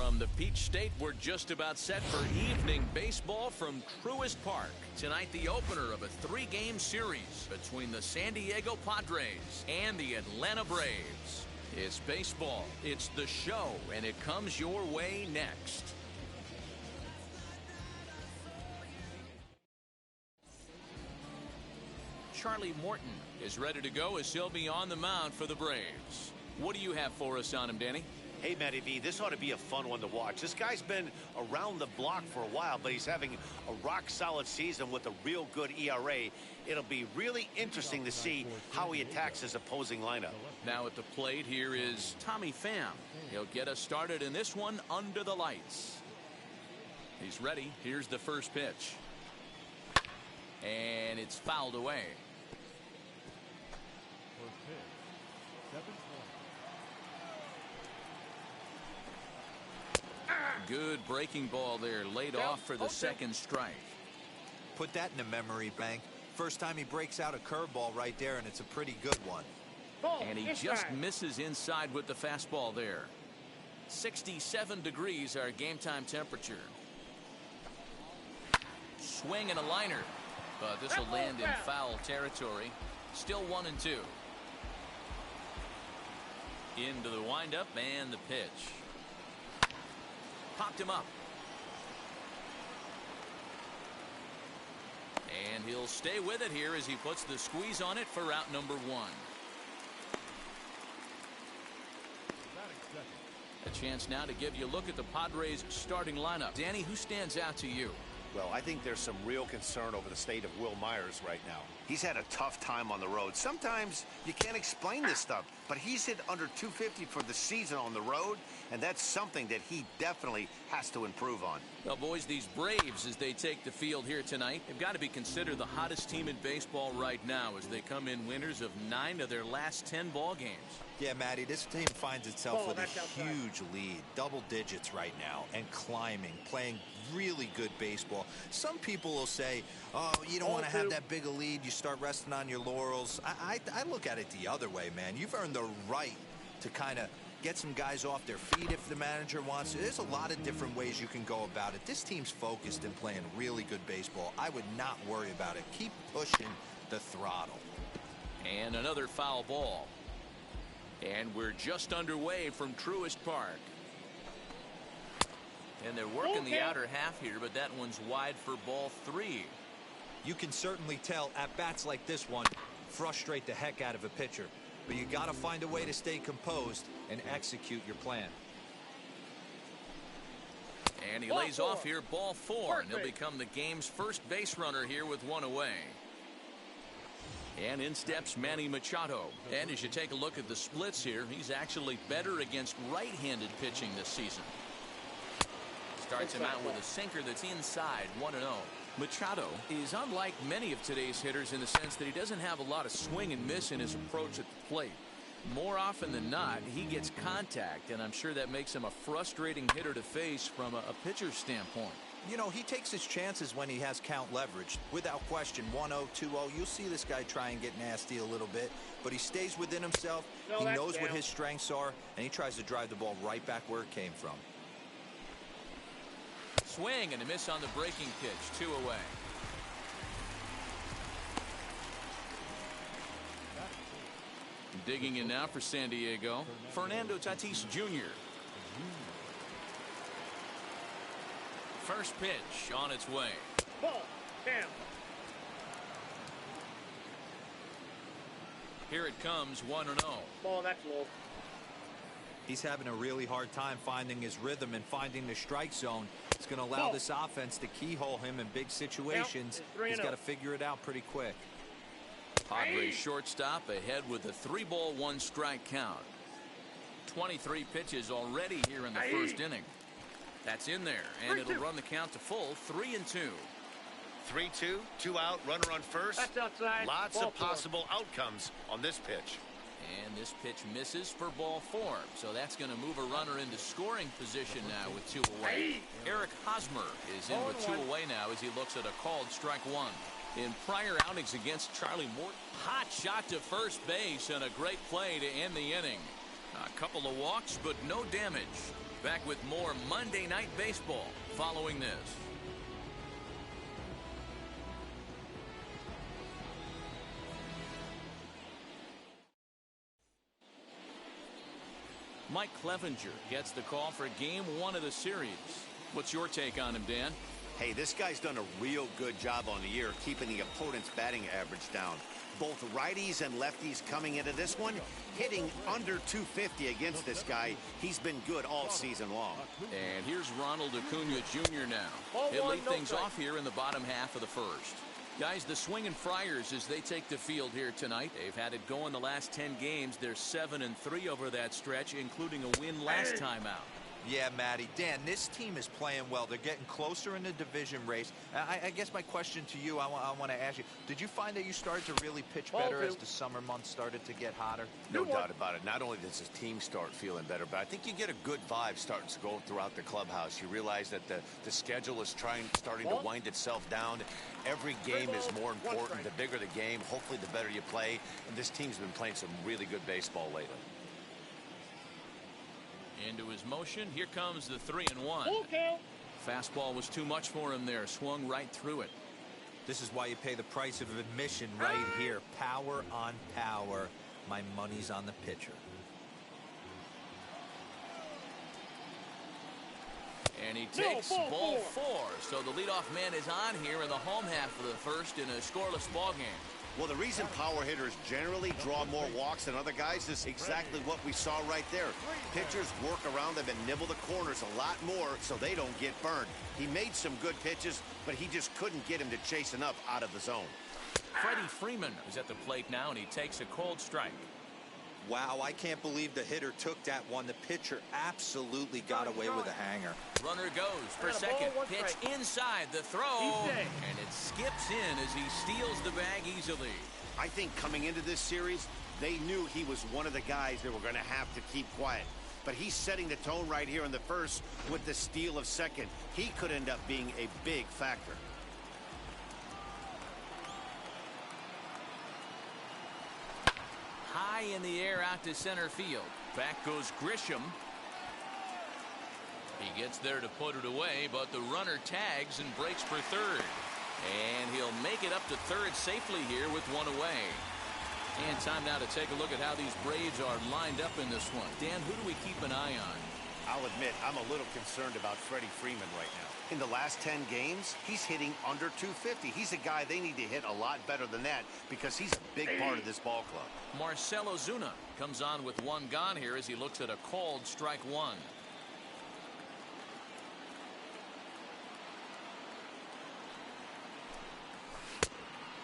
From the Peach State, we're just about set for evening baseball from Truist Park. Tonight, the opener of a three-game series between the San Diego Padres and the Atlanta Braves. It's baseball, it's the show, and it comes your way next. Charlie Morton is ready to go as he'll be on the mound for the Braves. What do you have for us on him, Danny? Hey, Matty V, this ought to be a fun one to watch. This guy's been around the block for a while, but he's having a rock-solid season with a real good ERA. It'll be really interesting to see how he attacks his opposing lineup. Now at the plate, here is Tommy Pham. He'll get us started in this one under the lights. He's ready. Here's the first pitch. And it's fouled away. Good breaking ball there, laid off for the second strike. Put that in the memory bank. First time he breaks out a curveball right there, and it's a pretty good one. And he just misses inside with the fastball there. 67 degrees our game time temperature. Swing and a liner, but this will land in foul territory. Still 1-2. Into the windup and the pitch. Popped him up. And he'll stay with it here as he puts the squeeze on it for out number 1. A chance now to give you a look at the Padres starting lineup. Danny, who stands out to you? Well, I think there's some real concern over the state of Will Myers right now. He's had a tough time on the road. Sometimes you can't explain this stuff, but he's hit under 250 for the season on the road, and that's something that he definitely has to improve on. Well, boys, these Braves, as they take the field here tonight, have got to be considered the hottest team in baseball right now as they come in winners of 9 of their last 10 ball games. Yeah, Matty, this team finds itself with a huge lead, double digits right now, and climbing, playing really good baseball. Some people will say, oh, you don't want to have that big a lead, you start resting on your laurels. I look at it the other way, man. You've earned the right to kind of get some guys off their feet if the manager wants to. There's a lot of different ways you can go about it. This team's focused and playing really good baseball. I would not worry about it. Keep pushing the throttle. And another foul ball. And we're just underway from Truist Park. And they're working the outer half here, but that one's wide for ball 3. You can certainly tell at bats like this one frustrate the heck out of a pitcher. But you got to find a way to stay composed and execute your plan. And he lays off here, ball 4. And he'll become the game's first base runner here with 1 away. And in steps Manny Machado. And as you take a look at the splits here, he's actually better against right-handed pitching this season. Starts him out with a sinker that's inside, 1-0. Machado is unlike many of today's hitters in the sense that he doesn't have a lot of swing and miss in his approach at the plate. More often than not, he gets contact, and I'm sure that makes him a frustrating hitter to face from a pitcher's standpoint. You know, he takes his chances when he has count leverage. Without question, 1-0, 2-0, you'll see this guy try and get nasty a little bit, but he stays within himself. He knows what his strengths are, and he tries to drive the ball right back where it came from. Swing and a miss on the breaking pitch, 2 away. Digging in now for San Diego, Fernando Tatis Jr. First pitch on its way. Ball, down. Here it comes, 1-0. Ball, that's low. He's having a really hard time finding his rhythm and finding the strike zone. It's going to allow this offense to keyhole him in big situations. He's got to figure it out pretty quick. Padres shortstop ahead with a 3-ball 1-strike count. 23 pitches already here in the first inning. That's in there, and it'll run the count to full, 3-2. 3-2, 2 out, runner on first. That's outside. Lots of possible outcomes on this pitch. And this pitch misses for ball 4, so that's going to move a runner into scoring position now with 2 away. Eric Hosmer is in with 2 away now as he looks at a called strike 1. In prior outings against Charlie Morton, hot shot to first base and a great play to end the inning. A couple of walks, but no damage. Back with more Monday Night Baseball following this. Mike Clevenger gets the call for game 1 of the series. What's your take on him, Dan? Hey, this guy's done a real good job on the year keeping the opponent's batting average down. Both righties and lefties coming into this one, hitting under 250 against this guy. He's been good all season long. And here's Ronald Acuna Jr. now. He'll lead things off here in the bottom half of the first. Guys, the Swingin' Friars, as they take the field here tonight, they've had it going the last 10 games. They're 7-3 over that stretch, including a win last time out. Yeah, Matty. Dan, this team is playing well. They're getting closer in the division race. I guess my question to you, I want to ask you, did you find that you started to really pitch better as the summer months started to get hotter? No doubt about it. Not only does his team start feeling better, but I think you get a good vibe starting to go throughout the clubhouse. You realize that the schedule is starting to wind itself down. Every game is more important. The bigger the game, hopefully the better you play. And this team's been playing some really good baseball lately. Into his motion. Here comes the 3-1. Okay. Fastball was too much for him there. Swung right through it. This is why you pay the price of admission right here. Power on power. My money's on the pitcher. And he takes ball 4. So the leadoff man is on here in the home half of the first in a scoreless ball game. Well, the reason power hitters generally draw more walks than other guys is exactly what we saw right there. Pitchers work around them and nibble the corners a lot more so they don't get burned. He made some good pitches, but he just couldn't get him to chase enough out of the zone. Freddie Freeman is at the plate now, and he takes a cold strike. Wow, I can't believe the hitter took that one. The pitcher absolutely got away with a hanger. Runner goes for second. Pitch inside the throw. And it skips in as he steals the bag easily. I think coming into this series, they knew he was one of the guys that were going to have to keep quiet. But he's setting the tone right here in the first with the steal of second. He could end up being a big factor. High in the air out to center field. Back goes Grisham. He gets there to put it away, but the runner tags and breaks for third. And he'll make it up to third safely here with one away. And time now to take a look at how these Braves are lined up in this one. Dan, who do we keep an eye on? I'll admit, I'm a little concerned about Freddie Freeman right now. In the last 10 games, he's hitting under 250. He's a guy they need to hit a lot better than that because he's a big part of this ball club. Marcell Ozuna comes on with one gone here as he looks at a called strike one.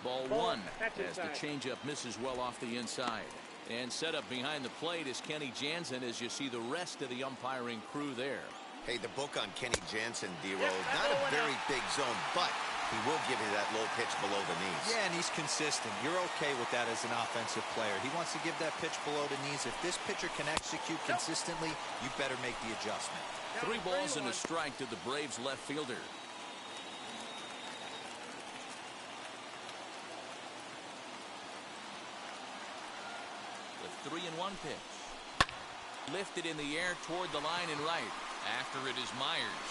Ball one as the changeup misses well off the inside. And set up behind the plate is Kenny Jansen as you see the rest of the umpiring crew there. Hey, the book on Kenny Jansen, D-Roll, not a very big zone, but he will give you that low pitch below the knees. Yeah, and he's consistent. You're okay with that as an offensive player. He wants to give that pitch below the knees. If this pitcher can execute consistently, you better make the adjustment. 3 balls and a strike to the Braves left fielder. The 3-1 pitch. Lifted in the air toward the line and right. After it is Myers.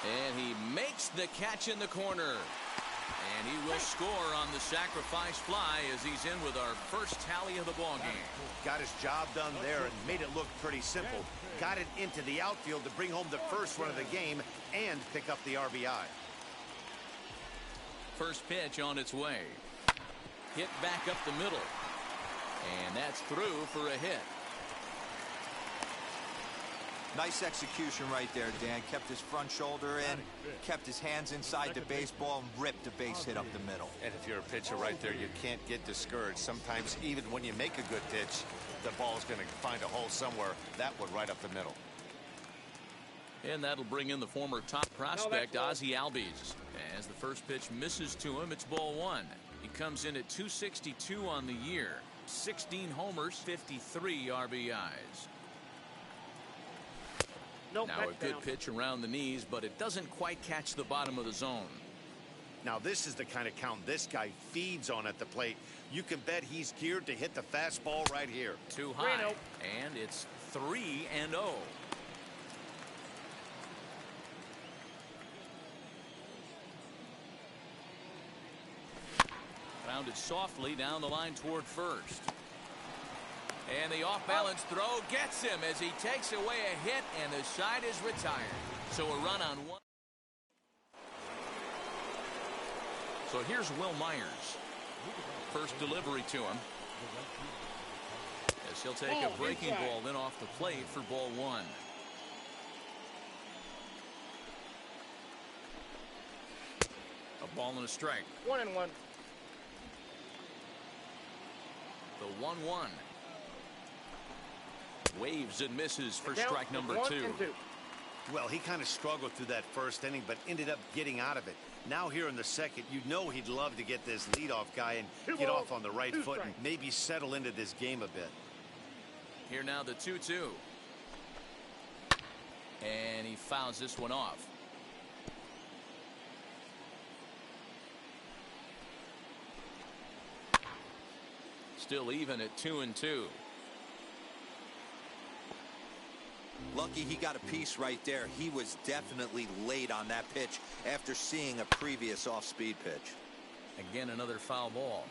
And he makes the catch in the corner. And he will score on the sacrifice fly as he's in with our first tally of the ball game. Got his job done there and made it look pretty simple. Got it into the outfield to bring home the first run of the game and pick up the RBI. First pitch on its way. Hit back up the middle. And that's through for a hit. Nice execution right there, Dan. Kept his front shoulder in, kept his hands inside the baseball, and ripped a base hit up the middle. And if you're a pitcher right there, you can't get discouraged. Sometimes even when you make a good pitch, the ball's going to find a hole somewhere. That one right up the middle. And that'll bring in the former top prospect, Ozzie Albies. As the first pitch misses to him, it's ball one. He comes in at 262 on the year. 16 homers, 53 RBIs. Now a good pitch around the knees, but it doesn't quite catch the bottom of the zone. Now this is the kind of count this guy feeds on at the plate. You can bet he's geared to hit the fastball right here. Too high, and it's 3-0. Grounded softly down the line toward first. And the off-balance throw gets him as he takes away a hit, and the side is retired. So a run on one. So here's Will Myers. First delivery to him. As he'll take a breaking ball then off the plate for ball one. A ball and a strike. 1-1. The 1-1. Waves and misses for Count strike number 1 2. and 2. Well, he kind of struggled through that first inning, but ended up getting out of it. Now here in the second, you know he'd love to get this leadoff guy and get off on the right foot and maybe settle into this game a bit. Here now the 2-2. And he fouls this one off. Still even at 2-2. Lucky he got a piece right there. He was definitely late on that pitch after seeing a previous off-speed pitch. Again, another foul ball.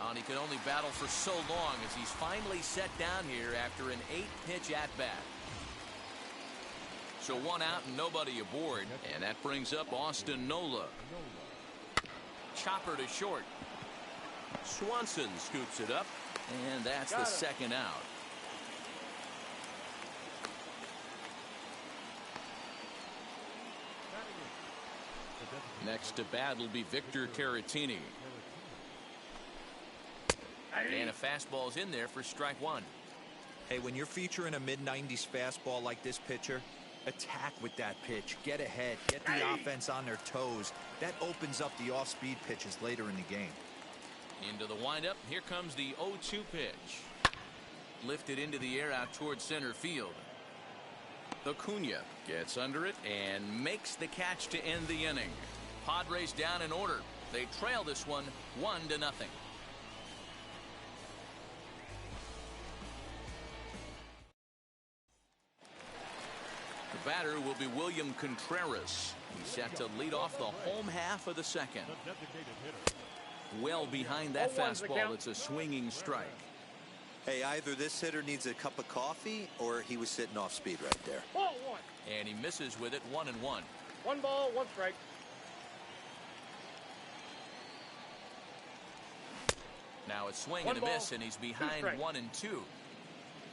And he could only battle for so long as he's finally set down here after an 8-pitch at-bat. So 1 out and nobody aboard. And that brings up Austin Nola. Chopper to short. Swanson scoops it up, and that's the second out. Next to bat will be Victor Caratini. And a fastball's in there for strike 1. Hey, when you're featuring a mid-90s fastball like this pitcher, attack with that pitch. Get ahead. Get the offense on their toes. That opens up the off-speed pitches later in the game. Into the windup. Here comes the 0-2 pitch. Lifted into the air out towards center field. Acuna gets under it and makes the catch to end the inning. Padres down in order. They trail this one 1-0. The batter will be William Contreras. He's set to lead off the home half of the second. Well behind that fastball. It's a swinging strike. Hey, either this hitter needs a cup of coffee or he was sitting off speed right there. Ball 1. And he misses with it 1-1. 1 ball, 1 strike. Now it's swing and a miss, and he's behind 1-2.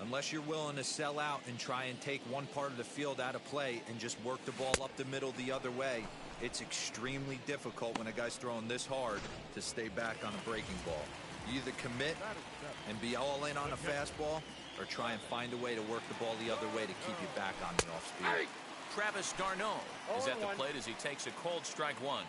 Unless you're willing to sell out and try and take one part of the field out of play and just work the ball up the middle the other way, it's extremely difficult when a guy's throwing this hard to stay back on a breaking ball. You either commit and be all in on a fastball or try and find a way to work the ball the other way to keep you back on the off speed. Travis d'Arnaud is at the plate as he takes a cold strike 1.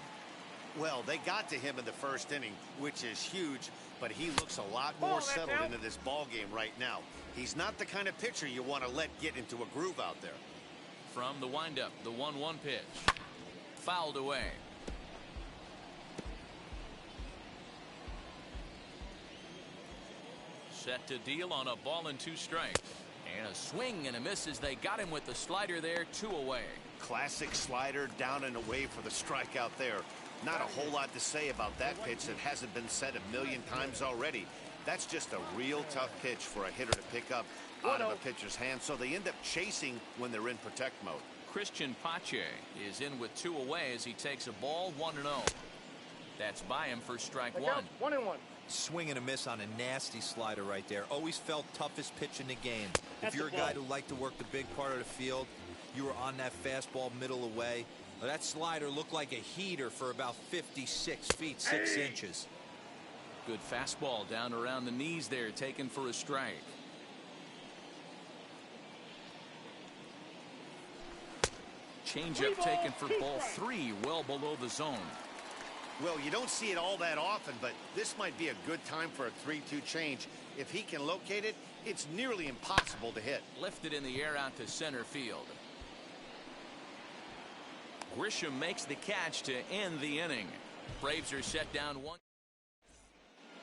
Well, they got to him in the first inning, which is huge, but he looks a lot more settled into this ball game right now. He's not the kind of pitcher you want to let get into a groove out there. From the windup, the 1-1 pitch. Fouled away. Set to deal on a ball and 2 strikes. And a swing and a miss as they got him with the slider there, 2 away. Classic slider down and away for the strikeout there. Not a whole lot to say about that pitch that hasn't been said a million times already. That's just a real tough pitch for a hitter to pick up out of a pitcher's hand, so they end up chasing when they're in protect mode. Christian Pache is in with 2 away as he takes a ball 1-0. That's by him for strike 1. 1-1. Swing and a miss on a nasty slider right there. Always felt toughest pitch in the game. If you're a guy who liked to work the big part of the field, you were on that fastball middle away. That slider looked like a heater for about 56 feet 6 inches. Good fastball down around the knees there, taken for a strike. Changeup taken for ball 3, well below the zone. Well, you don't see it all that often, but this might be a good time for a 3-2 change. If he can locate it, it's nearly impossible to hit. Lifted in the air out to center field. Grisham makes the catch to end the inning. Braves are set down 1.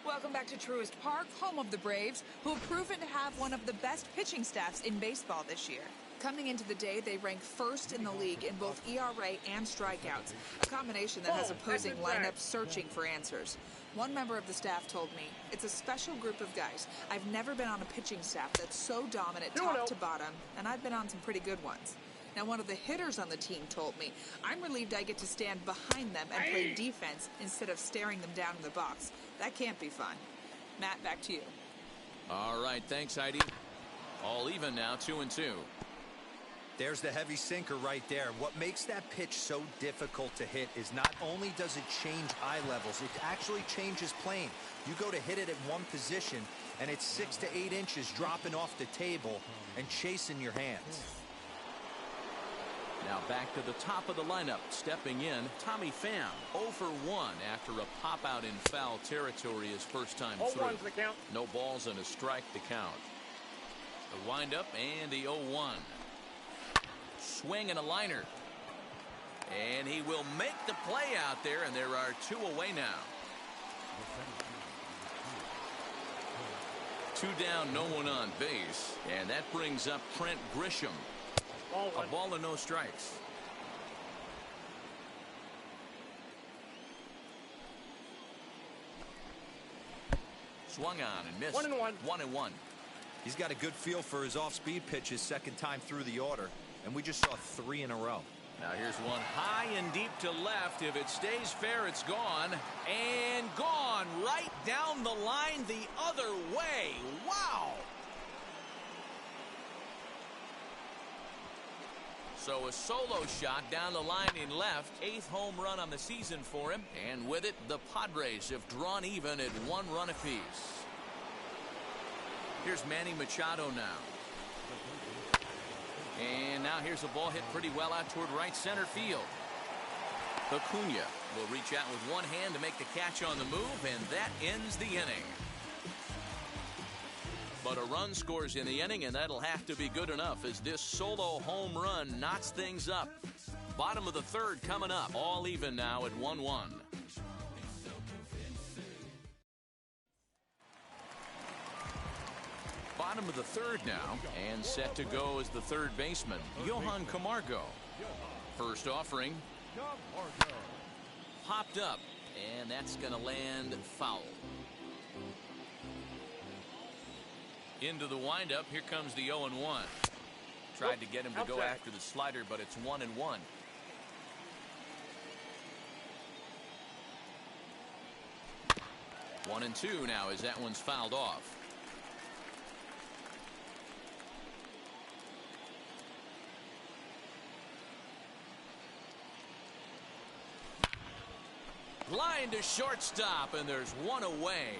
Welcome back to Truist Park, home of the Braves, who have proven to have one of the best pitching staffs in baseball this year. Coming into the day, they rank first in the league in both ERA and strikeouts, a combination that has opposing lineups searching for answers. One member of the staff told me, it's a special group of guys. I've never been on a pitching staff that's so dominant top to bottom, and I've been on some pretty good ones. Now, one of the hitters on the team told me, I'm relieved I get to stand behind them and play defense instead of staring them down in the box. That can't be fun. Matt, back to you. All right, thanks, Heidi. All even now, 2-2. There's the heavy sinker right there. What makes that pitch so difficult to hit is not only does it change eye levels, it actually changes plane. You go to hit it at one position, and it's 6 to 8 inches dropping off the table and chasing your hands. Now back to the top of the lineup. Stepping in, Tommy Pham, 0 for 1 after a pop-out in foul territory his first time through. 0-1's the count. No balls and a strike to count. The windup and the 0-1. Swing and a liner. And he will make the play out there, and there are 2 away now. 2 down, no one on base. And that brings up Trent Grisham. A ball and no strikes. Swung on and missed. 1-1. 1-1. He's got a good feel for his off-speed pitches second time through the order, and we just saw 3 in a row. Now here's one high and deep to left. If it stays fair, it's gone. And gone right down the line the other way. Wow. So a solo shot down the line in left. 8th home run on the season for him. And with it, the Padres have drawn even at 1 run apiece. Here's Manny Machado now. And now here's a ball hit pretty well out toward right center field. Acuna will reach out with one hand to make the catch on the move, and that ends the inning. But a run scores in the inning, and that'll have to be good enough as this solo home run knots things up. Bottom of the 3rd coming up. All even now at 1-1. Bottom of the 3rd now, and set to go as the 3rd baseman, Johan Camargo. First offering. Popped up, and that's going to land foul. Into the windup. Here comes the 0-1. Tried to get him to go after the slider, but it's 1-1. 1-2 now as that one's fouled off. Line to shortstop, and there's 1 away.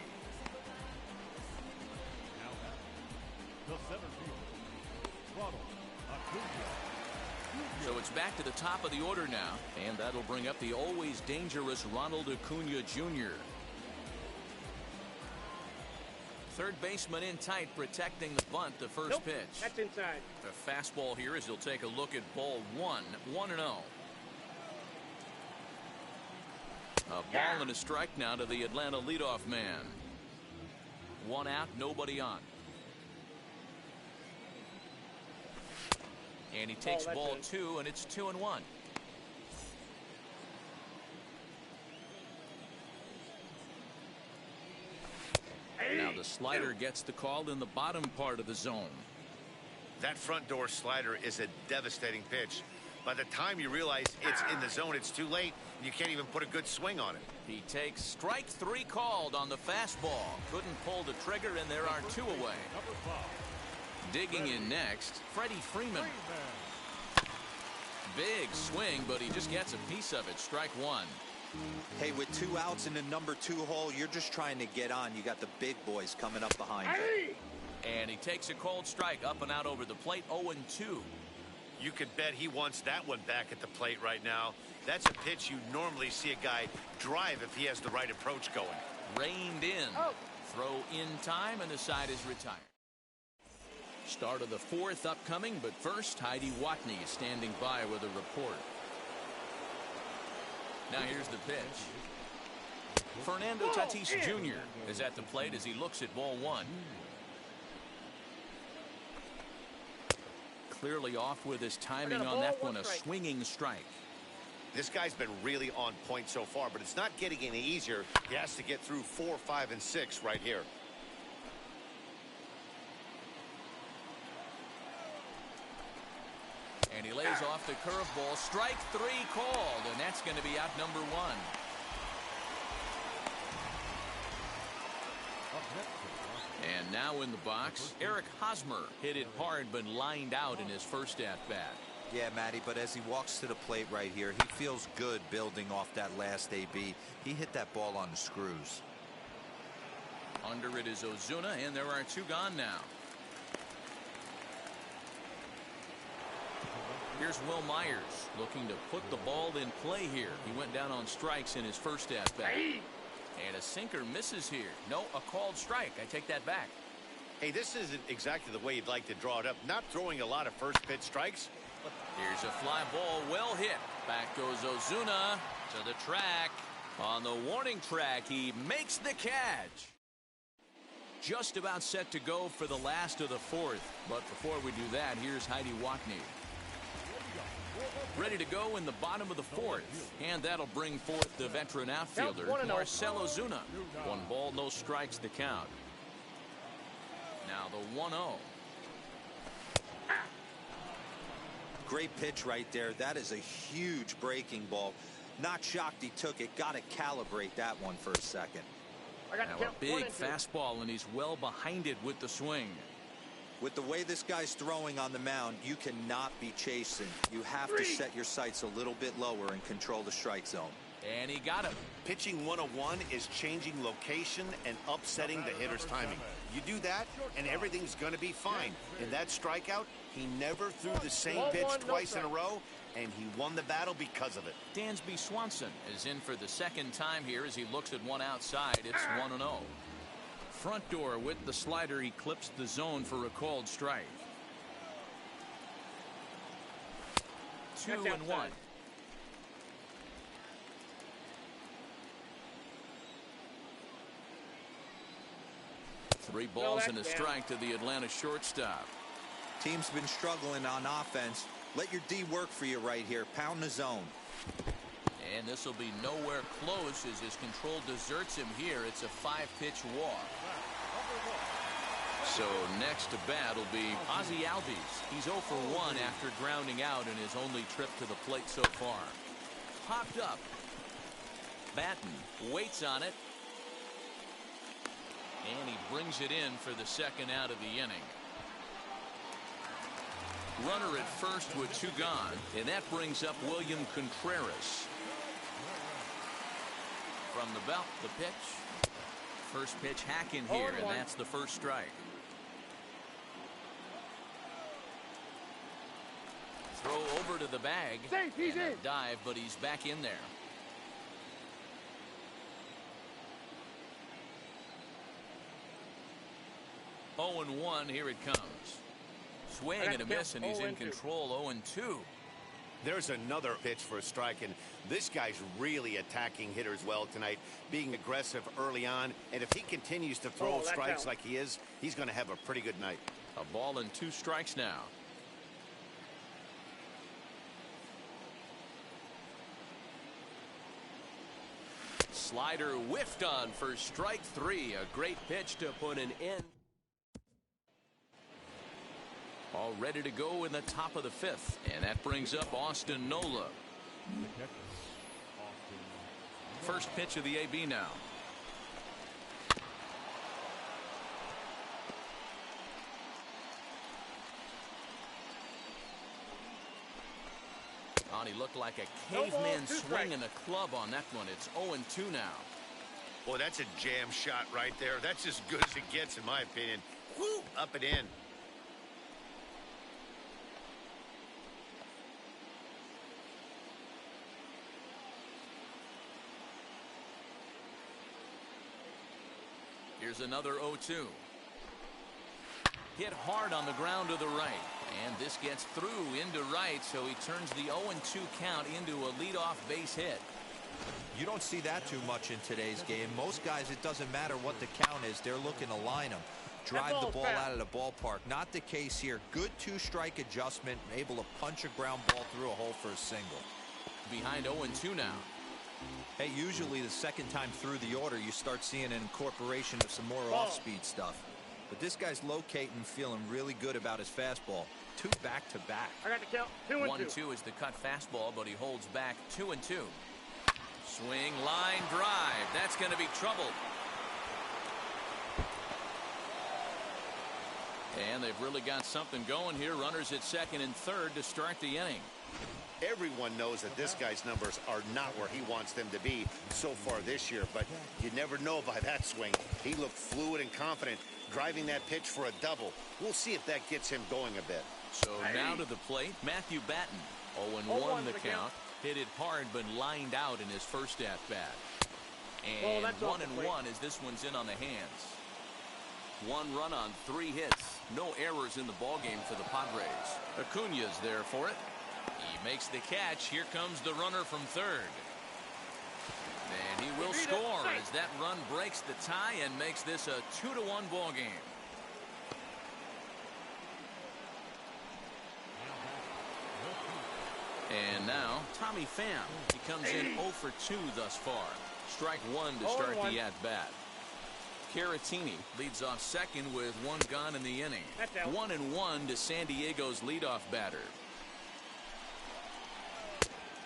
So it's back to the top of the order now, and that'll bring up the always dangerous Ronald Acuna Jr. 3rd baseman in tight, protecting the bunt, the first pitch. That's inside. The fastball here as he'll take a look at ball 1, 1-0. A ball and a strike now to the Atlanta leadoff man. 1 out, nobody on. And he takes ball 2, and it's 2-1. Now the slider gets the call in the bottom part of the zone. That front door slider is a devastating pitch. By the time you realize it's in the zone, it's too late, and you can't even put a good swing on it. He takes strike 3 called on the fastball. Couldn't pull the trigger, and there are 2 away. Digging in next, Freddie Freeman. Big swing, but he just gets a piece of it. Strike 1. Hey, with 2 outs in the number 2 hole, you're just trying to get on. You got the big boys coming up behind you. And he takes a cold strike up and out over the plate. 0-2. You could bet he wants that one back at the plate right now. That's a pitch you normally see a guy drive if he has the right approach going. Reined in. Throw in time, and the side is retired. Start of the 4th upcoming, but first, Heidi Watney standing by with a report. Now here's the pitch. Fernando Tatis Jr. is at the plate as he looks at ball 1. Clearly off with his timing on that one, a swinging strike. This guy's been really on point so far, but it's not getting any easier. He has to get through 4, 5, and 6 right here. And he lays off the curveball. Strike 3 called, and that's going to be out number 1. And now in the box, Eric Hosmer hit it hard but lined out in his first at-bat. Yeah, Matty, but as he walks to the plate right here, he feels good building off that last AB. He hit that ball on the screws. Under it is Ozuna, and there are 2 gone now. Here's Will Myers looking to put the ball in play here. He went down on strikes in his first at-bat. And a sinker misses here. No, a called strike. I take that back. Hey, this isn't exactly the way you'd like to draw it up. Not throwing a lot of first pitch strikes. Here's a fly ball, well hit. Back goes Ozuna to the track. On the warning track, he makes the catch. Just about set to go for the last of the 4th. But before we do that, here's Heidi Watney. Ready to go in the bottom of the 4th. And that'll bring forth the veteran outfielder, Marcell Ozuna. 1 ball, no strikes to count. Now the 1-0. Great pitch right there. That is a huge breaking ball. Not shocked he took it. Got to calibrate that one for a second. Now a big fastball, and he's well behind it with the swing. With the way this guy's throwing on the mound, you cannot be chasing. You have to set your sights a little bit lower and control the strike zone. And he got him. Pitching 101 is changing location and upsetting the hitter's timing. You do that, and everything's going to be fine. In that strikeout, he never threw the same pitch twice in a row, and he won the battle because of it. Dansby Swanson is in for the 2nd time here as he looks at one outside. It's 1-0. Front door with the slider. He clips the zone for a called strike. 2-1. 3 balls and a strike to the Atlanta shortstop. Team's been struggling on offense. Let your D work for you right here. Pound the zone. And this will be nowhere close as his control deserts him here. It's a 5-pitch walk. So next to bat will be Ozzie Albies. He's 0 for 1 after grounding out in his only trip to the plate so far. Popped up. Batten waits on it. And he brings it in for the 2nd out of the inning. Runner at first with 2 gone, and that brings up William Contreras. From the belt, the pitch. First pitch hack in here, and that's the first strike. Throw over to the bag. He's in. Dive, but he's back in there. Oh and 1, here it comes. Swing and a miss, and he's in control. 0-2. There's another pitch for a strike, and this guy's really attacking hitters well tonight, being aggressive early on, and if he continues to throw strikes like he is, he's going to have a pretty good night. A ball and 2 strikes now. Slider whiffed on for strike 3. A great pitch to put an end. All ready to go in the top of the 5th, and that brings up Austin Nola. First pitch of the AB now. Oh, he looked like a caveman swinging a club on that one. It's 0-2 now. Boy, that's a jam shot right there. That's as good as it gets, in my opinion. Woo, up and in. Here's another 0-2. Hit hard on the ground to the right. And this gets through into right, so he turns the 0-2 count into a leadoff base hit. You don't see that too much in today's game. Most guys, it doesn't matter what the count is. They're looking to line them. Drive the ball out of the ballpark. Not the case here. Good 2-strike adjustment. Able to punch a ground ball through a hole for a single. Behind 0-2 now. Hey, usually the 2nd time through the order, you start seeing an incorporation of some more off-speed stuff. But this guy's locating, feeling really good about his fastball. 2 back-to-back. I got the count. 2-2. 1-2 is the cut fastball, but he holds back 2-2. Swing, line, drive. That's going to be trouble. And they've really got something going here. Runners at second and third to start the inning. Everyone knows that this guy's numbers are not where he wants them to be so far this year, but you never know by that swing. He looked fluid and confident, driving that pitch for a double. We'll see if that gets him going a bit. So now to the plate, Matthew Batten. 0-1 the count. Hit it hard, but lined out in his first at-bat. And 1-1 as this one's in on the hands. 1 run on 3 hits. No errors in the ballgame for the Padres. Acuña's there for it. He makes the catch. Here comes the runner from third. And he will score as that run breaks the tie and makes this a 2-1 ball game. And now Tommy Pham. He comes in 0 for 2 thus far. Strike 1 to start the at-bat. Caratini leads off second with 1 gone in the inning. 1-1 to San Diego's leadoff batter.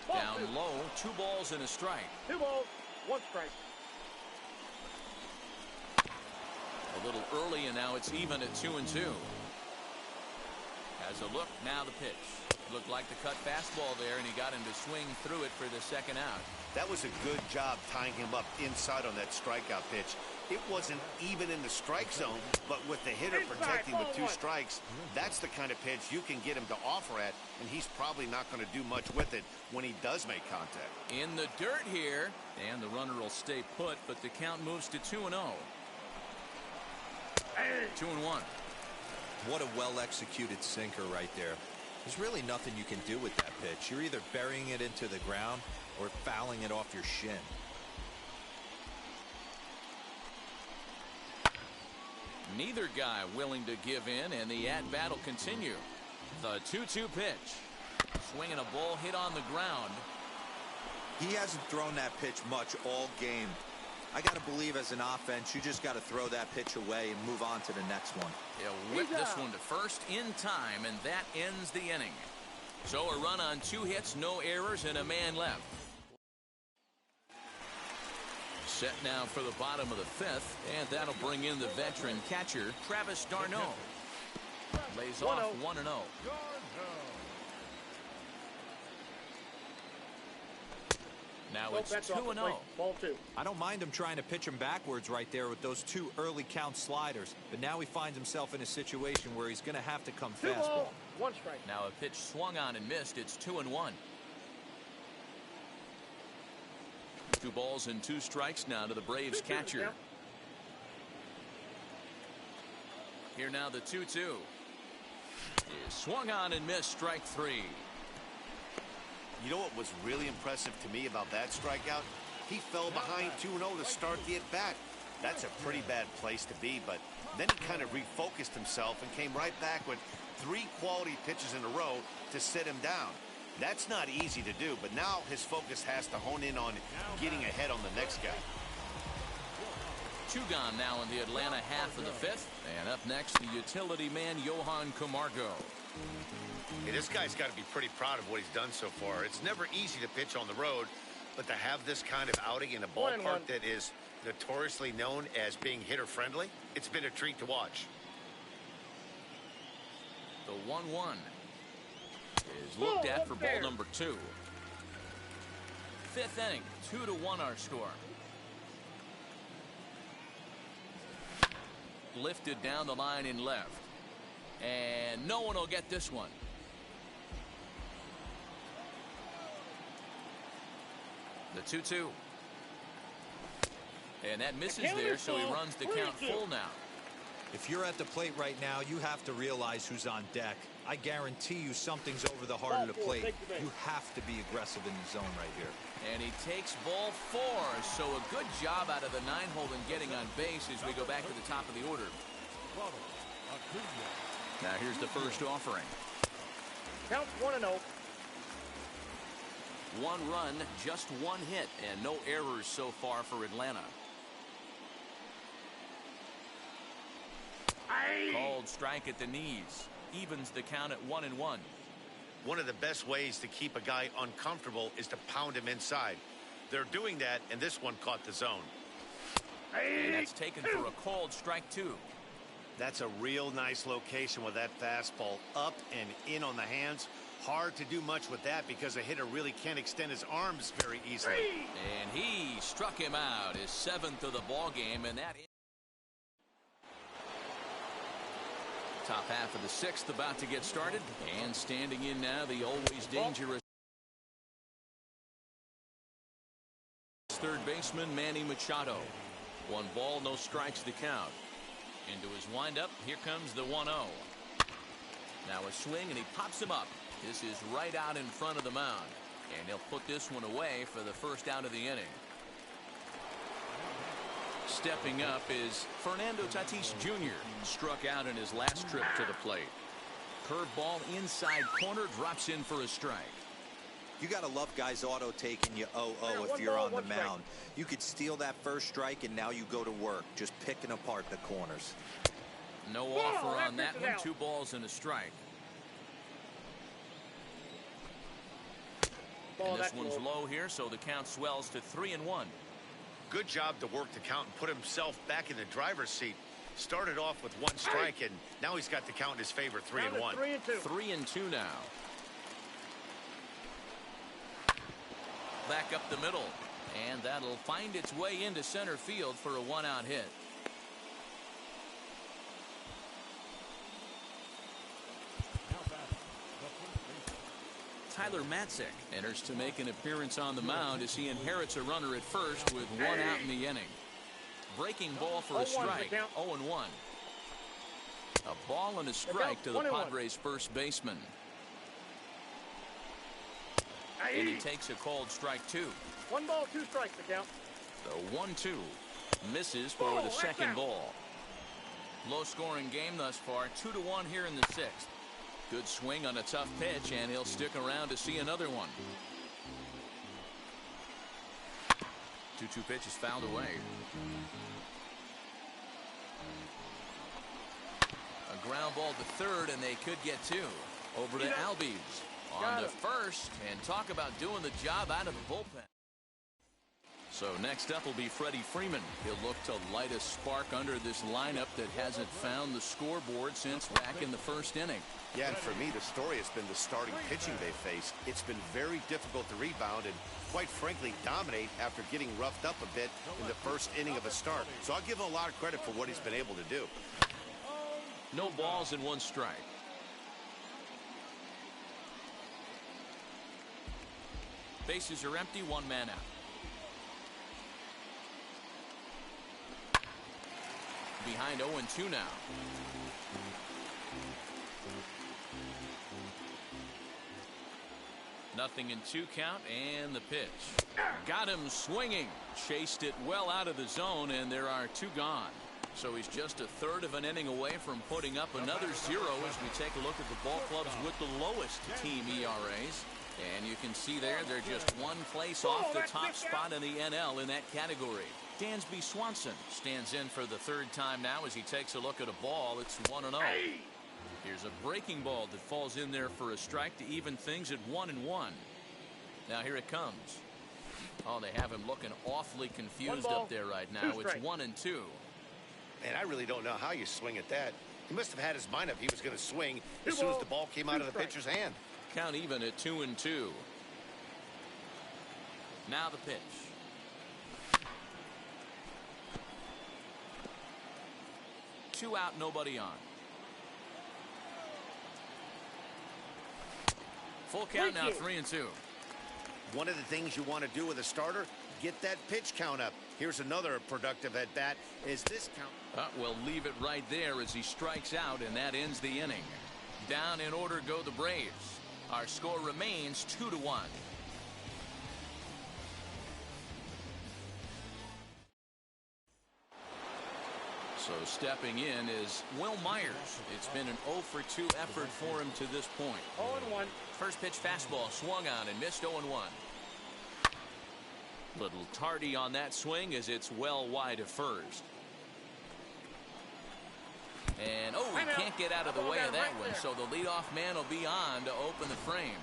Down low, 2 balls and a strike. 2 balls, 1 strike. A little early, and now it's even at 2-2. Has a look, now the pitch. Looked like the cut fastball there, and he got him to swing through it for the second out. That was a good job tying him up inside on that strikeout pitch. It wasn't even in the strike zone, but with the hitter protecting with 2 strikes, that's the kind of pitch you can get him to offer at, and he's probably not going to do much with it when he does make contact. In the dirt here, and the runner will stay put, but the count moves to 2-0. 2-1. What a well-executed sinker right there. There's really nothing you can do with that pitch. You're either burying it into the ground or fouling it off your shin. Neither guy willing to give in, and the at-bat will continue. The 2-2 pitch. Swinging a ball hit on the ground. He hasn't thrown that pitch much all game. I got to believe as an offense, you just got to throw that pitch away and move on to the next one. He'll whip this one to first in time, and that ends the inning. So a run on 2 hits, no errors, and a man left. Set now for the bottom of the 5th, and that'll bring in the veteran catcher, Travis d'Arnaud. Lays off 1-0. Now it's 2-0. Ball 2. I don't mind him trying to pitch him backwards right there with those 2 early count sliders, but now he finds himself in a situation where he's going to have to come 2 fastball. balls, 1 strike. Now a pitch swung on and missed. It's 2-1. 2 balls and 2 strikes now to the Braves catcher. Here now the 2-2 is swung on and missed. Strike 3. You know what was really impressive to me about that strikeout? He fell behind 2-0 to start the at-bat. That's a pretty bad place to be, but then he kind of refocused himself and came right back with 3 quality pitches in a row to sit him down. That's not easy to do, but now his focus has to hone in on getting ahead on the next guy. 2 gone now in the Atlanta half of the 5th. And up next, the utility man, Johan Camargo. Hey, this guy's got to be pretty proud of what he's done so far. It's never easy to pitch on the road, but to have this kind of outing in a ballpark that is notoriously known as being hitter-friendly, it's been a treat to watch. The 1-1 is looked at for ball number 2. 5th inning, 2-1 our score. Lifted down the line in left. And no one will get this one. The 2-2. And that misses there, so he runs the count full now. If you're at the plate right now, you have to realize who's on deck. I guarantee you something's over the heart of the plate. You have to be aggressive in the zone right here. And he takes ball 4. So a good job out of the 9-hole in getting on base as we go back to the top of the order. Now here's the first offering. Count 1-0. 1 run, just 1 hit, and no errors so far for Atlanta. Called strike at the knees. Evens the count at 1-1. One of the best ways to keep a guy uncomfortable is to pound him inside. They're doing that, and this one caught the zone. And that's taken for a called strike 2. That's a real nice location with that fastball up and in on the hands. Hard to do much with that because a hitter really can't extend his arms very easily. And he struck him out, his 7th of the ball game, and that top half of the 6th about to get started, and standing in now the always dangerous third baseman Manny Machado. 1 ball, no strikes to count. Into his windup, here comes the 1-0. Now a swing and he pops him up. This is right out in front of the mound, and he'll put this one away for the first out of the inning. Stepping up is Fernando Tatis Jr. Struck out in his last trip to the plate. Curveball inside corner, drops in for a strike. You got to love guys auto taking you 0-0 if you're on the mound. You could steal that first strike and now you go to work just picking apart the corners. No offer on that one. 2 balls and a strike. And this one's low here, so the count swells to 3-1. Good job to work the count and put himself back in the driver's seat. Started off with 1 strike, and now he's got the count in his favor, 3-1. 3-2 now. Back up the middle, and that'll find its way into center field for a 1-out hit. Tyler Matzik enters to make an appearance on the mound as he inherits a runner at first with 1 out in the inning. Breaking ball for a strike. 0-1. A ball and a strike to the Padres first baseman. And he takes a called strike 2. 1 ball, 2 strikes to count. The 1-2 misses for the second ball. Low scoring game thus far. 2-1 here in the 6th. Good swing on a tough pitch, and he'll stick around to see another one. 2-2 pitch is fouled away. A ground ball to third, and they could get 2. Over to Albies. On to first, and talk about doing the job out of the bullpen. So next up will be Freddie Freeman. He'll look to light a spark under this lineup that hasn't found the scoreboard since back in the first inning. Yeah, and for me, the story has been the starting pitching they faced. It's been very difficult to rebound and, quite frankly, dominate after getting roughed up a bit in the first inning of a start. So I'll give him a lot of credit for what he's been able to do. No balls and 1 strike. Bases are empty, 1 man out. Behind 0-2 now. Nothing in 2 count, and the pitch. Got him swinging. Chased it well out of the zone, and there are 2 gone. So he's just a third of an inning away from putting up another 0 as we take a look at the ball clubs with the lowest team ERAs. And you can see there, they're just 1 place off the top spot in the NL in that category. Dansby Swanson stands in for the 3rd time now as he takes a look at a ball. It's 1-0. Here's a breaking ball that falls in there for a strike to even things at 1-1. Now here it comes. Oh, they have him looking awfully confused up there right now. It's 1-2. And I really don't know how you swing at that. He must have had his mind up he was going to swing as soon as the ball came out of the pitcher's hand. Count even at 2-2. Now the pitch. Two out, nobody on. Full count now, 3-2. One of the things you want to do with a starter, get that pitch count up. Here's another productive at bat. Is this count? We'll leave it right there as he strikes out, and that ends the inning. Down in order go the Braves. Our score remains 2-1. So stepping in is Will Myers. It's been an 0-for-2 effort for him to this point. 0-1. First pitch fastball swung on and missed 0-1. Little tardy on that swing as it's well wide of first. And he can't get out of the way of that one, so the leadoff man will be on to open the frame.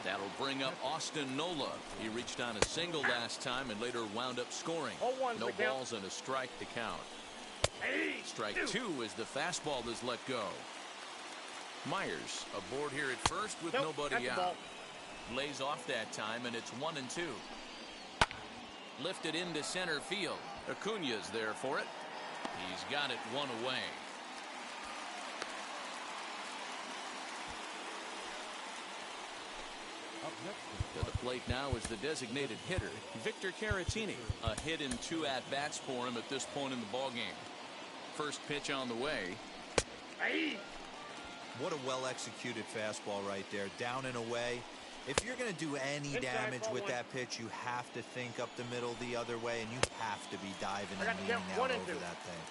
That'll bring up Austin Nola. He reached on a single last time and later wound up scoring. No balls and a strike to count. Strike two as the fastball is let go. Myers aboard here at first with nobody out. Lays off that time, and it's 1-2. Lifted into center field. Acuna's there for it. He's got it one away. To the plate now is the designated hitter, Victor Caratini. A hit in 2 at-bats for him at this point in the ballgame. First pitch on the way. What a well-executed fastball right there, down and away. If you're going to do any damage with that pitch, you have to think up the middle the other way, and you have to be diving and leaning out over that thing.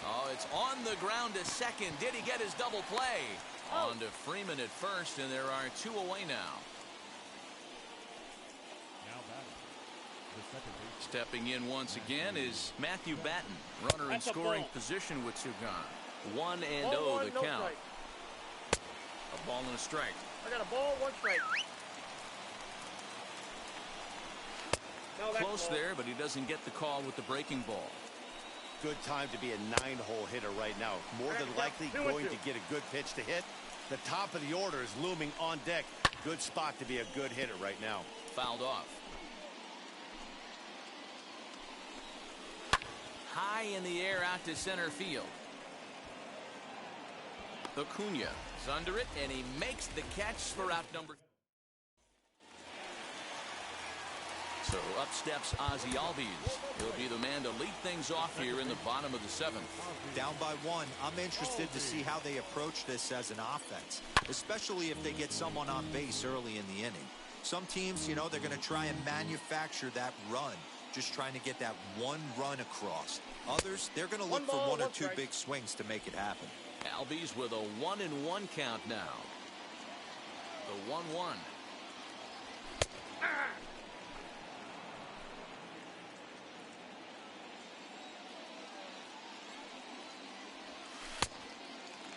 Oh, it's on the ground to second. Did he get his double play? On to Freeman at first, and there are 2 away now. Stepping in once again is Matthew Batten, runner in scoring position with 2 gone. 1-0 the count. A ball and a strike. I got a ball, 1 strike. Close there, but he doesn't get the call with the breaking ball. Good time to be a 9-hole hitter right now. More than likely going to get a good pitch to hit. The top of the order is looming on deck. Good spot to be a good hitter right now. Fouled off. High in the air out to center field. Acuna is under it, and he makes the catch for out number. So up steps Ozzie Albies. He'll be the man to lead things off here in the bottom of the 7th. Down by 1. I'm interested to see how they approach this as an offense, especially if they get someone on base early in the inning. Some teams, you know, they're going to try and manufacture that run, just trying to get that 1 run across. Others, they're going to look for 1 or 2 big swings to make it happen. Albies with a 1-1 count now. The 1-1.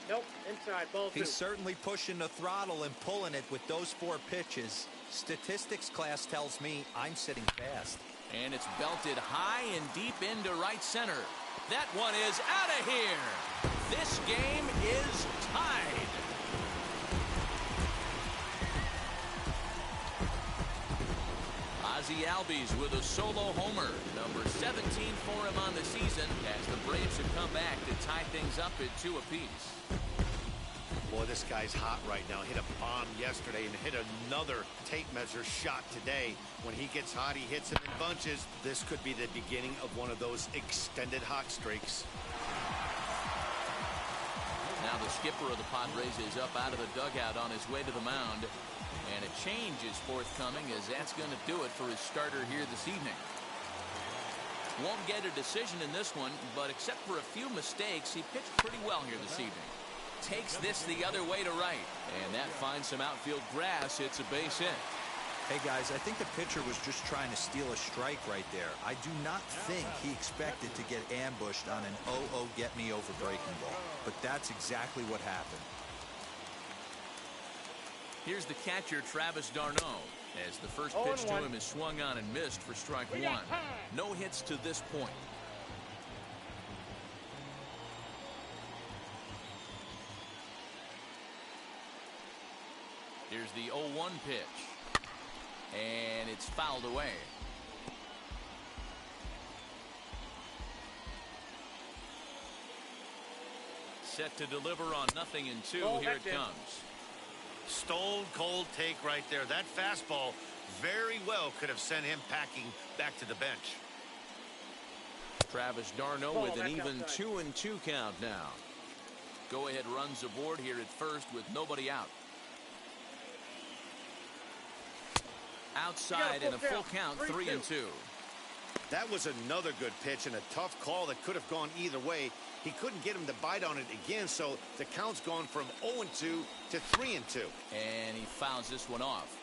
Nope, inside, ball 2. He's certainly pushing the throttle and pulling it with those 4 pitches. Statistics class tells me I'm sitting fast. And it's belted high and deep into right center. That one is out of here. This game is tied. Ozzie Albies with a solo homer, number 17 for him on the season, as the Braves have come back to tie things up at 2 apiece. Boy, this guy's hot right now. Hit a bomb yesterday and hit another tape measure shot today. When he gets hot, he hits them in bunches. This could be the beginning of one of those extended hot streaks. Now the skipper of the Padres is up out of the dugout on his way to the mound. And a change is forthcoming, as that's going to do it for his starter here this evening. Won't get a decision in this one, but except for a few mistakes, he pitched pretty well here this evening. Takes this the other way to right, and that finds some outfield grass. It's a base hit. Hey guys, I think the pitcher was just trying to steal a strike right there. I do not think he expected to get ambushed on an get me over breaking ball, but that's exactly what happened. Here's the catcher, Travis d'Arnaud, as the first pitch to him is swung on and missed for strike 1. No hits to this point. Here's the 0-1 pitch, and it's fouled away. Set to deliver on 0-2. Here it comes. Stone cold take right there. That fastball very well could have sent him packing back to the bench. Travis d'Arnaud with an even 2-2 count now. Go ahead runs aboard here at first with nobody out. Outside and a full count, 3-2. That was another good pitch and a tough call that could have gone either way. He couldn't get him to bite on it again, so the count's gone from 0-2 to 3-2. And he fouls this one off.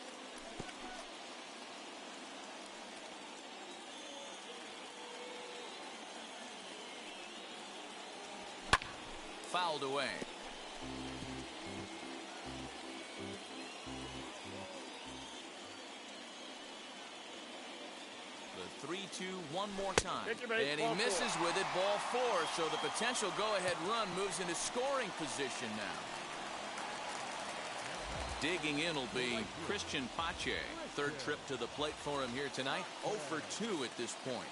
Fouled away. The 3-2 one more time. And he ball misses four. with it, ball 4. So the potential go-ahead run moves into scoring position now. Digging in will be Christian Pache. Third trip to the plate for him here tonight. 0 for 2 at this point.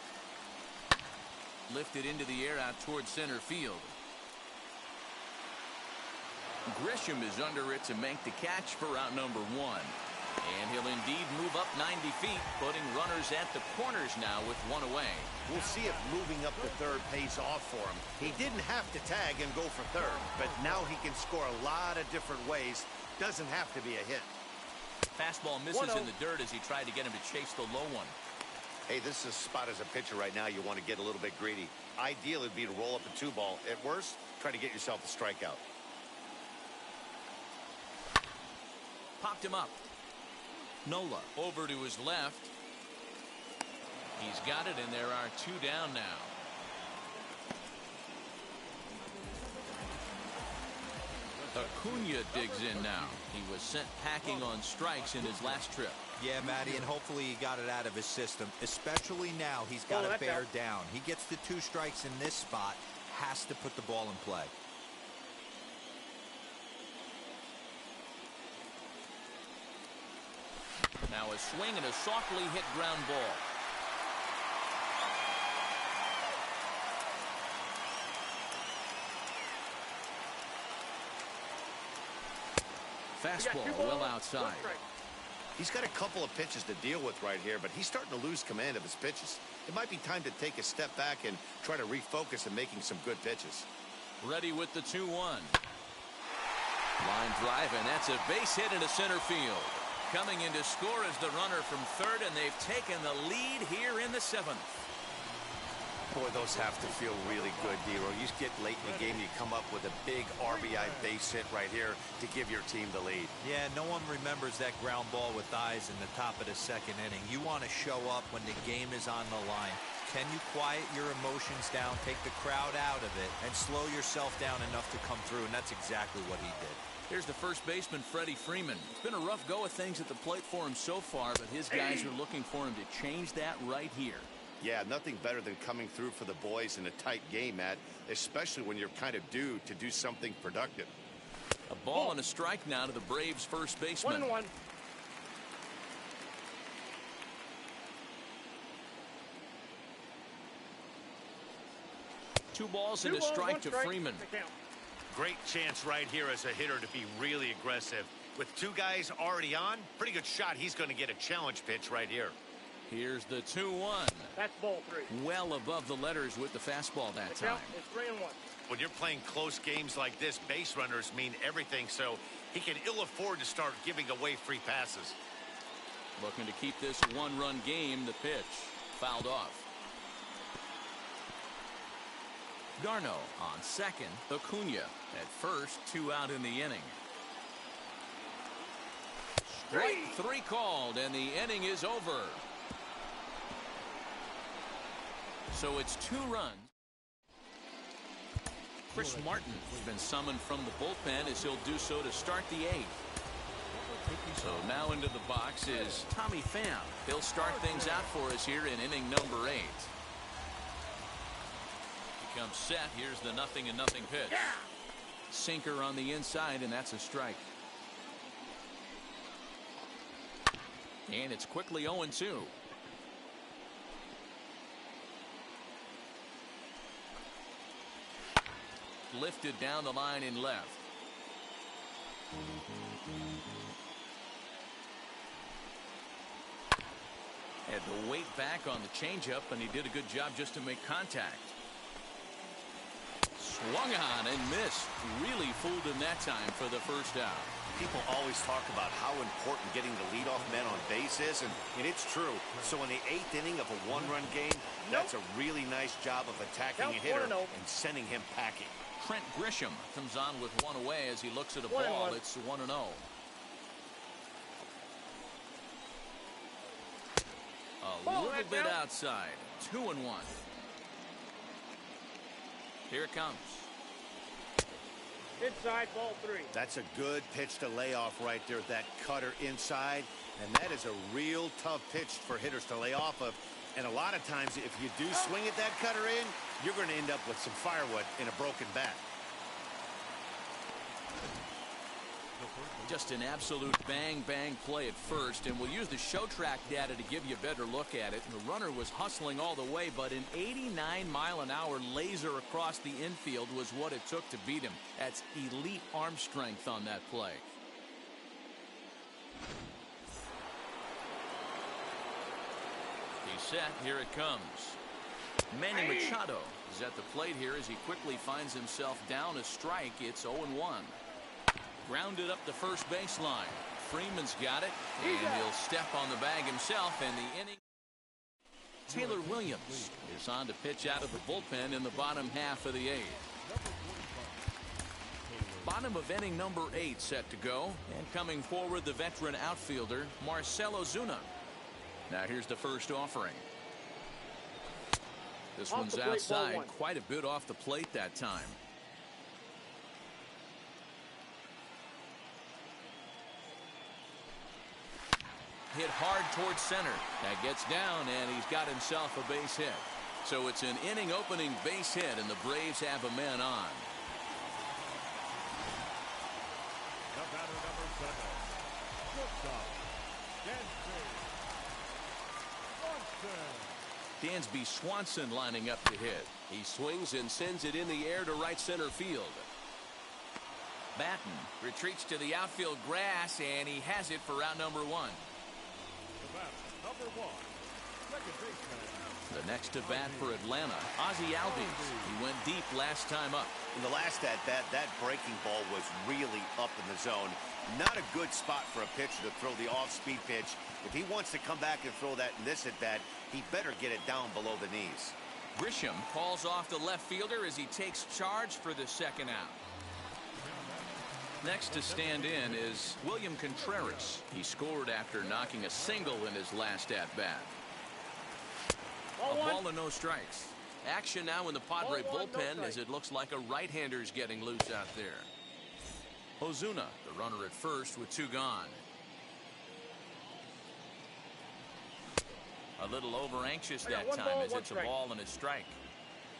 Lifted into the air out towards center field. Grisham is under it to make the catch for out number 1. And he'll indeed move up 90 feet, putting runners at the corners now with 1 away. We'll see if moving up to third pays off for him. He didn't have to tag and go for third, but now he can score a lot of different ways. Doesn't have to be a hit. Fastball misses in the dirt as he tried to get him to chase the low one. Hey, this is a spot as a pitcher right now. You want to get a little bit greedy. Ideal would be to roll up a 2-ball. At worst, try to get yourself a strikeout. Popped him up. Nola over to his left. He's got it, and there are 2 down now. Acuna digs in now. He was sent packing on strikes in his last trip. Yeah, Matty, and hopefully he got it out of his system, especially now he's got to bear down. He gets the 2 strikes in this spot, has to put the ball in play. Now a swing and a softly hit ground ball. Fastball well outside. He's got a couple of pitches to deal with right here, but he's starting to lose command of his pitches. It might be time to take a step back and try to refocus on making some good pitches. Ready with the 2-1. Line drive, and that's a base hit into center field. Coming in to score is the runner from third, and they've taken the lead here in the 7th. Boy, those have to feel really good, Dero. You get late in the game, you come up with a big RBI base hit right here to give your team the lead. Yeah, no one remembers that ground ball with eyes in the top of the 2nd inning. You want to show up when the game is on the line. Can you quiet your emotions down, take the crowd out of it, and slow yourself down enough to come through? And that's exactly what he did. Here's the first baseman, Freddie Freeman. It's been a rough go of things at the plate for him so far, but his guys are looking for him to change that right here. Yeah, nothing better than coming through for the boys in a tight game, Matt, especially when you're kind of due to do something productive. A ball and a strike now to the Braves' first baseman. 1-1. 2 balls and a strike to Freeman. Great chance right here as a hitter to be really aggressive. With 2 guys already on, pretty good shot. He's going to get a challenge pitch right here. Here's the 2-1. That's ball 3. Well above the letters with the fastball that time. It's 3-1. When you're playing close games like this, base runners mean everything, so he can ill afford to start giving away free passes. Looking to keep this 1-run game. The pitch fouled off. Garno on second. Acuna at first. 2 out in the inning. Strike 3 called, and the inning is over. So it's 2 runs. Chris Martin has been summoned from the bullpen as he'll do so to start the 8th. So now into the box is Tommy Pham. He'll start things out for us here in inning number 8. He comes set. Here's the 0-0 pitch. Sinker on the inside, and that's a strike. And it's quickly 0-2. Lifted down the line in left. Had to wait back on the changeup, and he did a good job just to make contact. Swung on and missed. Really fooled him that time for the first out. People always talk about how important getting the leadoff man on base is, and it's true. So in the 8th inning of a 1-run game, that's a really nice job of attacking a hitter and sending him packing. Trent Grisham comes on with 1 away as he looks at a ball. It's 1-0. A little bit outside. 2-1. Here it comes. Inside, ball 3. That's a good pitch to lay off right there. That cutter inside. And that is a real tough pitch for hitters to lay off of. And a lot of times, if you do swing at that cutter in, you're going to end up with some firewood in a broken bat. Just an absolute bang-bang play at first, and we'll use the show track data to give you a better look at it. The runner was hustling all the way, but an 89-mile-an-hour laser across the infield was what it took to beat him. That's elite arm strength on that play. He's set. Here it comes. Manny Machado is at the plate here as he quickly finds himself down a strike. It's 0-1. Grounded up the first baseline. Freeman's got it, and he'll step on the bag himself, and the inning. Taylor Williams is on to pitch out of the bullpen in the bottom half of the eighth. Bottom of inning number 8 set to go, and coming forward the veteran outfielder Marcell Ozuna. Now here's the first offering. This one's outside, quite a bit off the plate that time. Hit hard towards center. That gets down, and he's got himself a base hit. So it's an inning opening base hit, and the Braves have a man on. The batter number 7. Shortstop, Dansby Swanson lining up to hit. He swings and sends it in the air to right center field. Batten retreats to the outfield grass, and he has it for out number 1. The batter, number 1, second baseman. The next to bat for Atlanta, Ozzie Albies. He went deep last time up. In the last at-bat, that breaking ball was really up in the zone. Not a good spot for a pitcher to throw the off-speed pitch. If he wants to come back and throw that in this at-bat, he better get it down below the knees. Grisham calls off the left fielder as he takes charge for the second out. Next to stand in is William Contreras. He scored after knocking a single in his last at-bat. A ball and no strikes. Action now in the Padre bullpen as it looks like a right-hander's getting loose out there. Ozuna, the runner at first with 2 gone. A little over-anxious that time as it's a ball and a strike.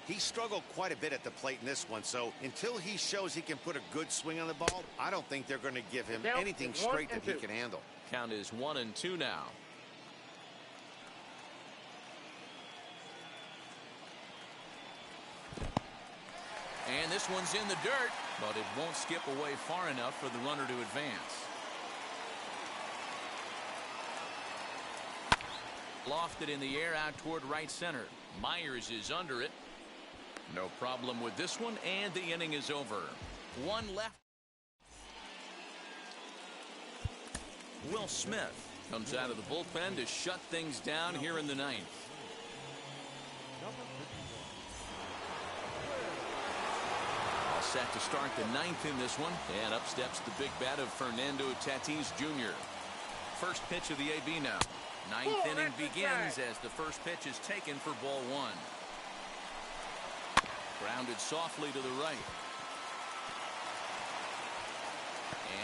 He struggled quite a bit at the plate in this one, so until he shows he can put a good swing on the ball, I don't think they're going to give him anything straight that he can handle. Count is 1-2 now. And this one's in the dirt, but it won't skip away far enough for the runner to advance. Lofted in the air out toward right center. Myers is under it. No problem with this one, and the inning is over. 1 left. Will Smith comes out of the bullpen to shut things down here in the 9th. All set to start the 9th in this one, and up steps the big bat of Fernando Tatis Jr. First pitch of the AB now. 9th inning begins as the first pitch is taken for ball 1. Grounded softly to the right.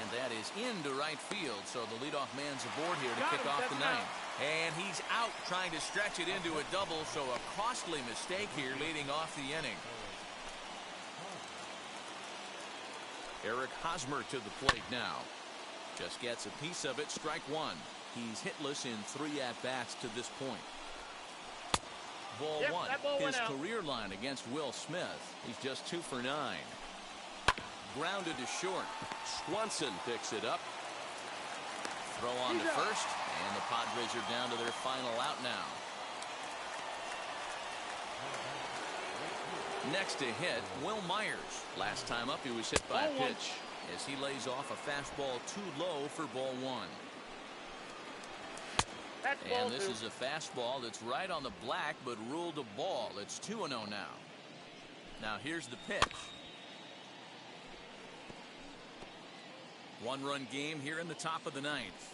And that is into right field, so the leadoff man's aboard here to kick off the 9th. And he's out trying to stretch it into a double, so a costly mistake here leading off the inning. Eric Hosmer to the plate now. Just gets a piece of it, strike 1. He's hitless in 3 at-bats to this point. Ball 1. His career line against Will Smith. He's just 2 for 9. Grounded to short. Swanson picks it up. Throw on to first, and the Padres are down to their final out now. Next to hit, Will Myers. Last time up, he was hit by a pitch as he lays off a fastball too low for ball 1. And this is a fastball that's right on the black, but ruled a ball. It's 2-0 now. Now here's the pitch. 1-run game here in the top of the 9th.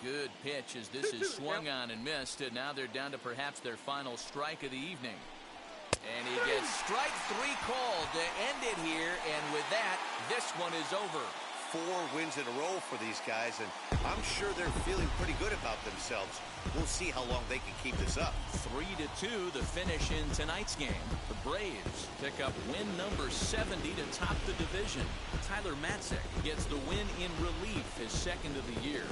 Good pitch as this is swung on and missed, and now they're down to perhaps their final strike of the evening. And he gets strike 3 called to end it here, and with that, this one is over. 4 wins in a row for these guys, and I'm sure they're feeling pretty good about themselves. We'll see how long they can keep this up. 3-2 the finish in tonight's game. The Braves pick up win number 70 to top the division. Tyler Matzek gets the win in relief, his second of the year.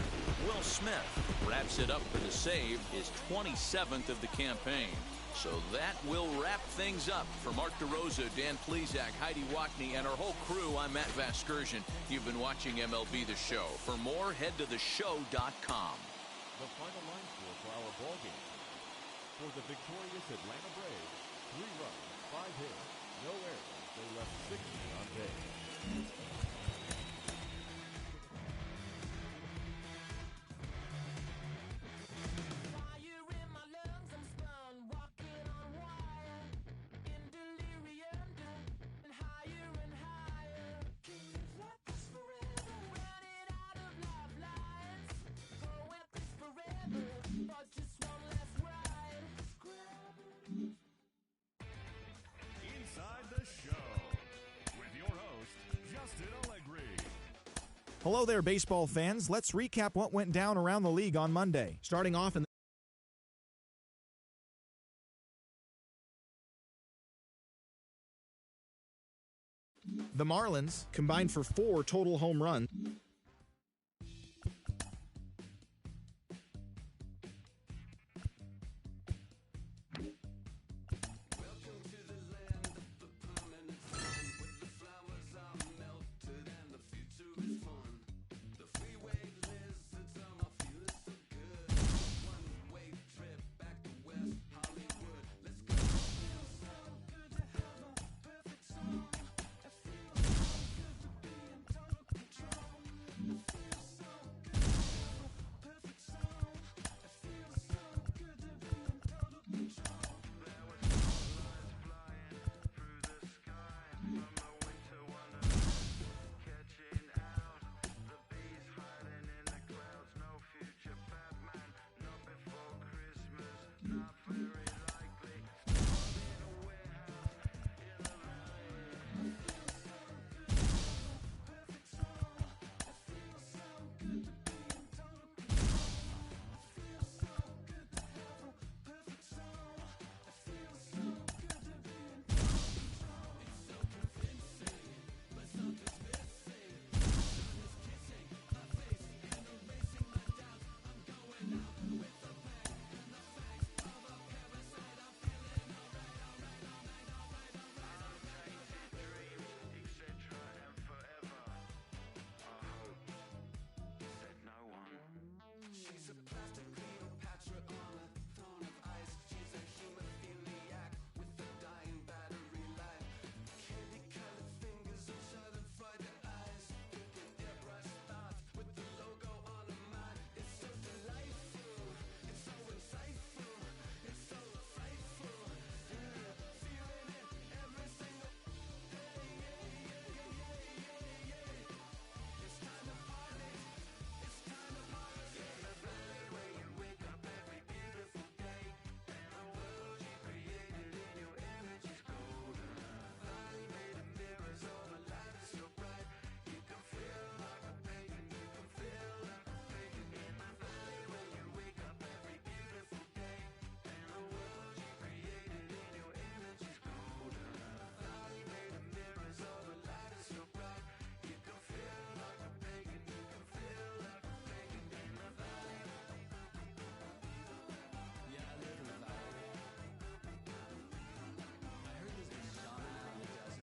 Will Smith wraps it up for the save, his 27th of the campaign. So that will wrap things up. For Mark DeRosa, Dan Plesac, Heidi Wackney, and our whole crew, I'm Matt Vasgersian. You've been watching MLB The Show. For more, head to theshow.com. The final line score for our ball game. For the victorious Atlanta Braves, 3 runs, 5 hits, no errors. They left 60 on base. Hello there, baseball fans. Let's recap what went down around the league on Monday. Starting off in the Marlins combined for 4 total home runs.